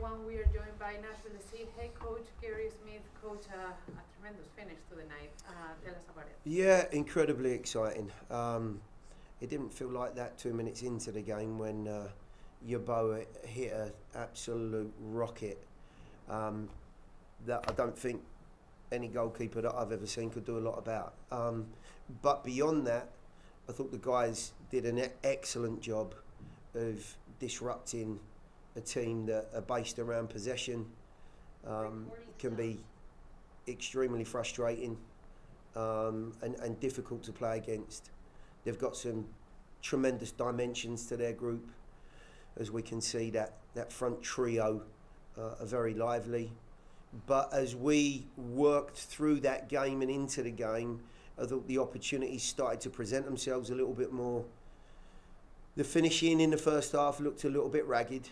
everyone. We are joined by Nashville head coach Gary Smith. Coach, a tremendous finish to the night. Tell us about it. Yeah, incredibly exciting. It didn't feel like that 2 minutes into the game when Yabo hit an absolute rocket that I don't think any goalkeeper that I've ever seen could do a lot about. But beyond that, I thought the guys did an excellent job of disrupting a team that are based around possession, can be extremely frustrating and difficult to play against. They've got some tremendous dimensions to their group, as we can see that front trio are very lively. But as we worked through that game and into the game, I thought the opportunities started to present themselves a little bit more. The finishing in the first half looked a little bit ragged,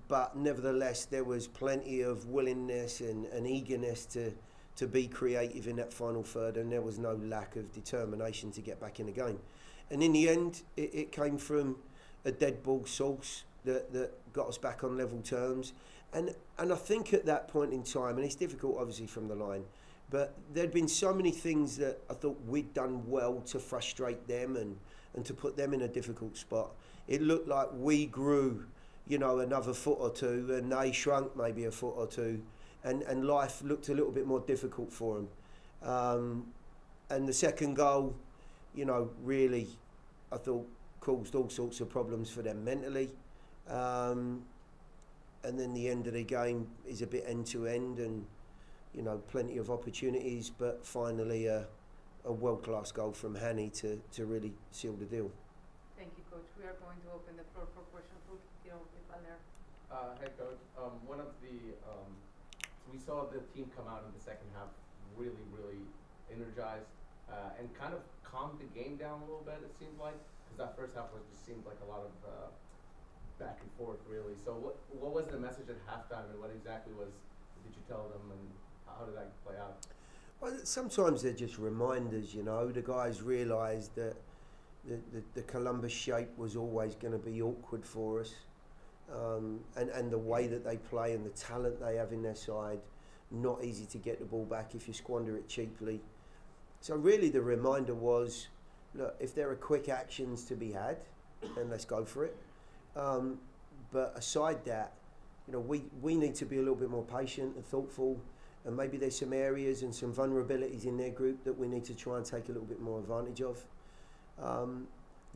but nevertheless there was plenty of willingness and eagerness to be creative in that final third, and there was no lack of determination to get back in the game. And in the end, it came from a dead ball source that got us back on level terms. And I think at that point in time, and it's difficult obviously from the line, but there'd been so many things that I thought we'd done well to frustrate them and to put them in a difficult spot. It looked like we grew, another foot or two, and they shrunk maybe a foot or two, and life looked a little bit more difficult for them. And the second goal, really, I thought caused all sorts of problems for them mentally. And then the end of the game is a bit end-to-end and, plenty of opportunities, but finally a world-class goal from Hani to really seal the deal. Thank you, Coach. We are going to open the floor for questions. Head coach, one of the we saw the team come out in the second half really, really energized and kind of calmed the game down a little bit. It seemed like, because that first half just seemed like a lot of back and forth, really. So what was the message at halftime, and what exactly did you tell them, and how did that play out? Well, sometimes they're just reminders. The guys realised that the Columbus shape was always going to be awkward for us. And the way that they play and the talent they have in their side, not easy to get the ball back if you squander it cheaply. So really the reminder was, look, if there are quick actions to be had, then let's go for it. But aside that, we need to be a little bit more patient and thoughtful, and maybe there's some areas and some vulnerabilities in their group that we need to try and take a little bit more advantage of.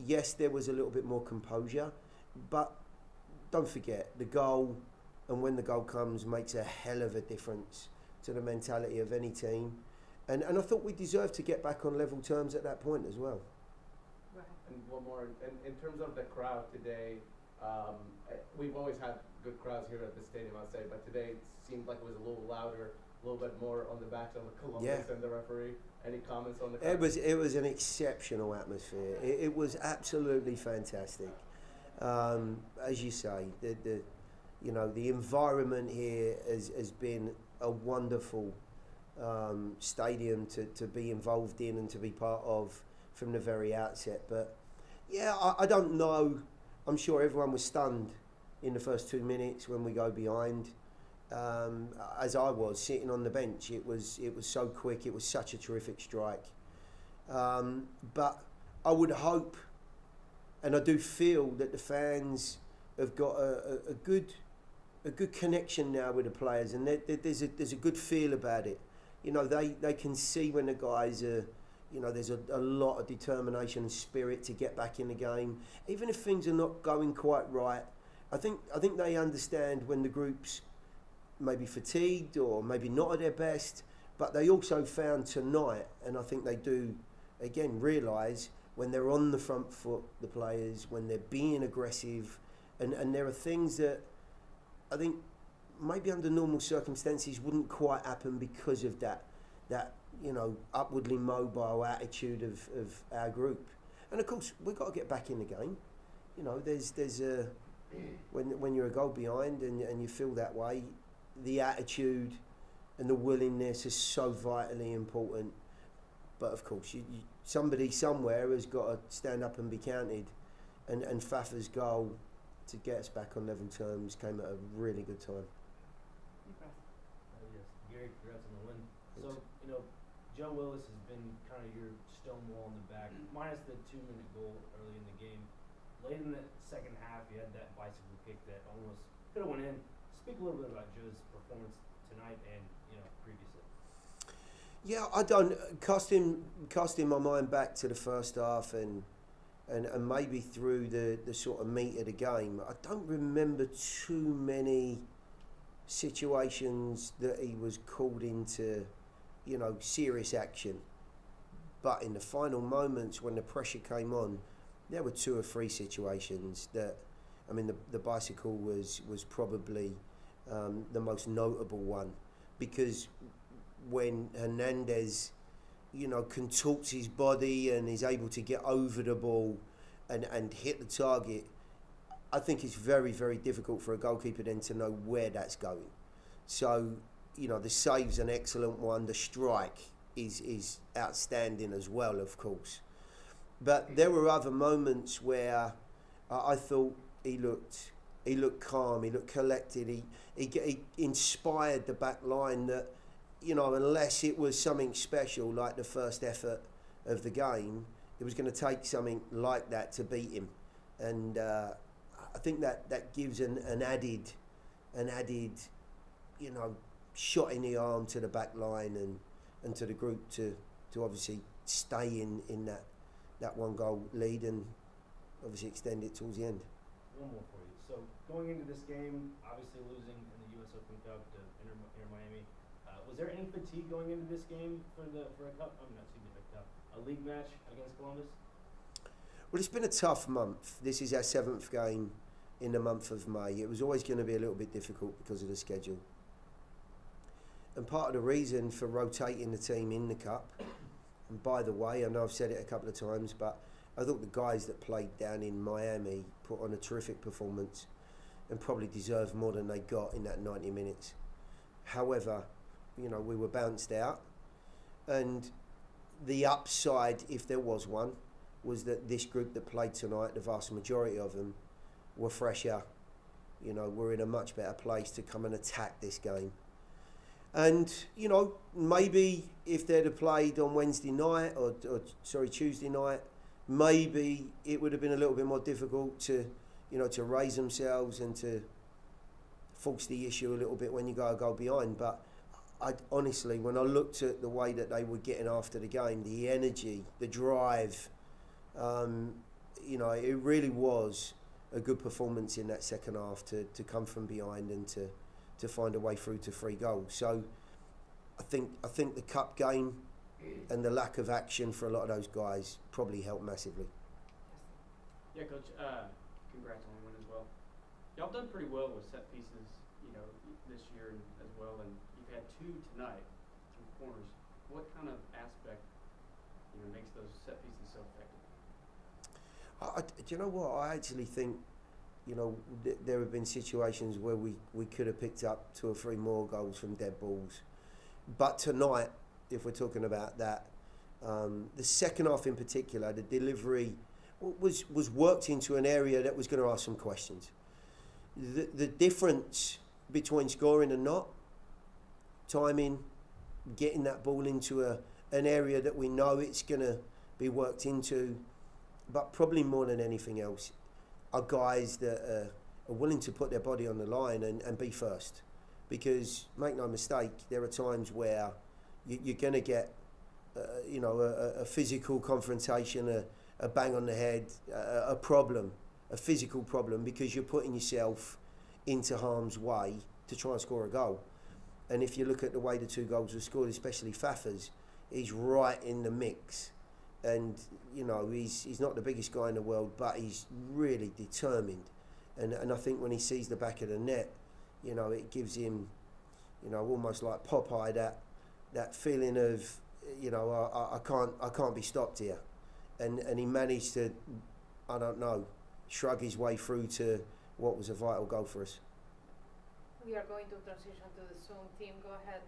Yes, there was a little bit more composure, but don't forget, the goal, and when the goal comes, makes a hell of a difference to the mentality of any team. And I thought we deserved to get back on level terms at that point as well. And one more, in terms of the crowd today, we've always had good crowds here at the stadium, I'd say, but today it seemed like it was a little louder, a little bit more on the backs of the Columbus and the referee. Any comments on the crowd? It was an exceptional atmosphere. It was absolutely fantastic. As you say, the environment here has been a wonderful stadium to be involved in and to be part of from the very outset. But yeah, I don't know. I'm sure everyone was stunned in the first 2 minutes when we go behind. As I was sitting on the bench, it was so quick. It was such a terrific strike. But I would hope, and I do feel, that the fans have got a good connection now with the players, and there's a good feel about it. They can see when the guys are, there's a lot of determination and spirit to get back in the game, even if things are not going quite right. I think they understand when the group's maybe fatigued or maybe not at their best, but they also found tonight, and I think they do again realise, when they're on the front foot, the players, when they're being aggressive, and there are things that I think maybe under normal circumstances wouldn't quite happen because of that upwardly mobile attitude of our group. And of course, we've got to get back in the game. There's a when you're a goal behind and you feel that way, the attitude and the willingness is so vitally important. But of course, somebody somewhere has got to stand up and be counted. And Fafa's goal to get us back on level terms came at a really good time. Yes, Gary, congrats on the win. So, you know, Joe Willis has been kind of your stonewall in the back, minus the 2-minute goal early in the game. Late in the second half, you had that bicycle kick that almost could have went in. Speak a little bit about Joe's performance tonight and, you know, previously. Yeah, I don't casting my mind back to the first half and maybe through the sort of meat of the game. I don't remember too many situations that he was called into, you know, serious action. But in the final moments when the pressure came on, there were 2 or 3 situations that, I mean, the bicycle was probably the most notable one, because when Hernandez, you know, contorts his body and is able to get over the ball and hit the target, I think it's very, very difficult for a goalkeeper then to know where that's going. So, you know, the save's an excellent one. The strike is outstanding as well, of course. But there were other moments where I thought he looked calm, he looked collected, he inspired the back line that, you know, unless it was something special like the first effort of the game, it was going to take something like that to beat him. And I think that gives an added, you know, shot in the arm to the back line and to the group to obviously stay in that 1 goal lead and obviously extend it towards the end. One more for you. So going into this game, obviously losing in the U.S. Open Cup to Inter Miami, was there any fatigue going into this game for a cup? Oh, no, excuse me, a cup, a league match against Columbus? Well, it's been a tough month. This is our 7th game in the month of May. It was always going to be a little bit difficult because of the schedule. And part of the reason for rotating the team in the cup, and by the way, I know I've said it a couple of times, but I thought the guys that played down in Miami put on a terrific performance and probably deserved more than they got in that 90 minutes. However, you know, we were bounced out, and the upside, if there was one, was that this group that played tonight, the vast majority of them, were fresher. You know, we're in a much better place to come and attack this game. And, you know, maybe if they'd have played on Wednesday night or Tuesday night, maybe it would have been a little bit more difficult to, you know, to raise themselves and to force the issue a little bit when you go a goal behind. But I honestly, when I looked at the way that they were getting after the game, the energy, the drive, you know, it really was a good performance in that second half to come from behind and to find a way through to 3 goals. So I think the cup game and the lack of action for a lot of those guys probably helped massively. Yeah, Coach, congrats on the win as well. Y'all done pretty well with set pieces, you know, this year as well, and you've had 2 tonight from corners. What kind of aspect, you know, makes those set pieces so effective? Do you know what? I actually think, you know, there have been situations where we could have picked up 2 or 3 more goals from dead balls. But tonight, if we're talking about that, the second half in particular, the delivery was worked into an area that was going to ask some questions. The difference between scoring and not, timing, getting that ball into an area that we know it's going to be worked into, but probably more than anything else, are guys that are willing to put their body on the line and be first. Because, make no mistake, there are times where you're going to get, you know, a physical confrontation, a bang on the head, a problem, a physical problem, because you're putting yourself into harm's way to try and score a goal. And if you look at the way the 2 goals were scored, especially Fafa's, he's right in the mix. And, you know, he's not the biggest guy in the world, but he's really determined. And I think when he sees the back of the net, you know, it gives him, you know, almost like Popeye, that feeling of, you know, I can't be stopped here. And he managed to, I don't know, shrug his way through to what was a vital goal for us. We are going to transition to the Zoom team. Go ahead.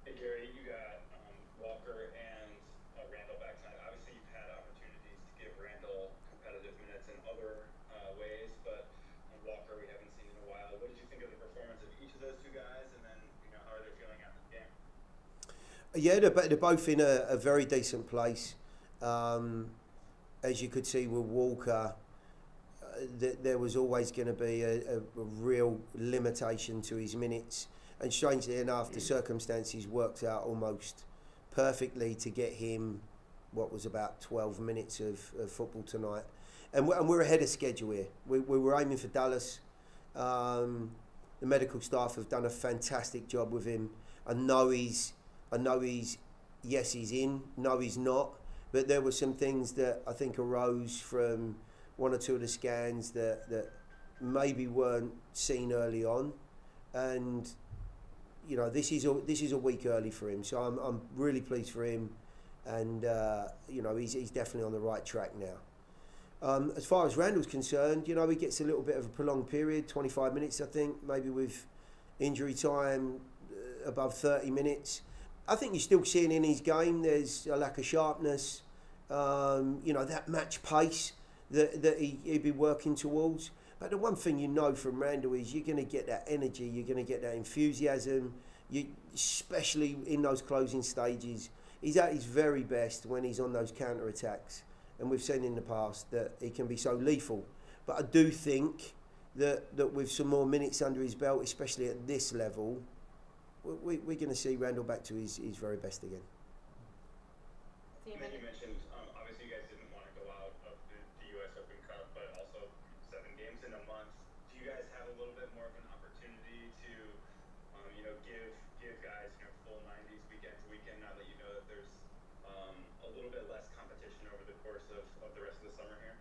Hey Gary, you got Walker and Randall back tonight. Obviously, you've had opportunities to give Randall competitive minutes in other Yeah, they're both in a very decent place. As you could see with Walker, there was always going to be a real limitation to his minutes. And strangely enough, the circumstances worked out almost perfectly to get him what was about 12 minutes of football tonight. And we're ahead of schedule here. We were aiming for Dallas. The medical staff have done a fantastic job with him. I know he's yes, he's in, no, he's not. But there were some things that I think arose from one or two of the scans that maybe weren't seen early on. And, you know, this is a week early for him. So I'm really pleased for him. And, you know, he's definitely on the right track now. As far as Randall's concerned, you know, he gets a little bit of a prolonged period, 25 minutes, I think, maybe with injury time above 30 minutes. I think you're still seeing in his game there's a lack of sharpness, you know, that match pace that he'd be working towards. But the one thing you know from Randall is you're going to get that energy, you're going to get that enthusiasm, especially in those closing stages. He's at his very best when he's on those counter-attacks. And we've seen in the past that he can be so lethal. But I do think that with some more minutes under his belt, especially at this level, we're going to see Randall back to his very best again. And then you mentioned, obviously you guys didn't want to go out of the U.S. Open Cup, but also 7 games in a month. Do you guys have a little bit more of an opportunity to, you know, give guys, you know, full 90s weekend to weekend now that you know that there's a little bit less competition over the course of the rest of the summer here?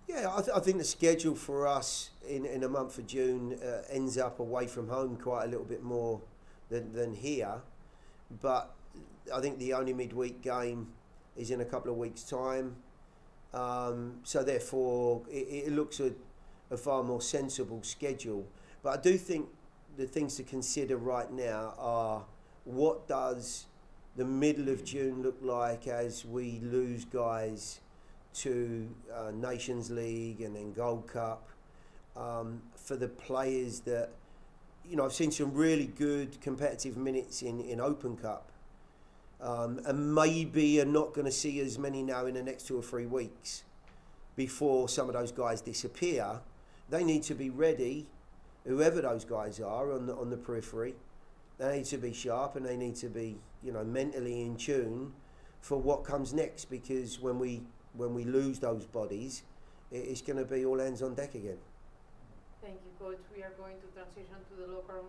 Yeah, I think the schedule for us in a month of June ends up away from home quite a little bit more than here. But I think the only midweek game is in a couple of weeks' time. So therefore, it looks a far more sensible schedule. But I do think the things to consider right now are what does the middle of June look like as we lose guys to Nations League and then Gold Cup, for the players that, you know, I've seen some really good competitive minutes in Open Cup, and maybe are not going to see as many now in the next 2 or 3 weeks before some of those guys disappear. They need to be ready, whoever those guys are on the periphery. They need to be sharp and they need to be, you know, mentally in tune for what comes next, because when we lose those bodies, it's going to be all hands on deck again. Thank you, Coach. We are going to transition to the locker room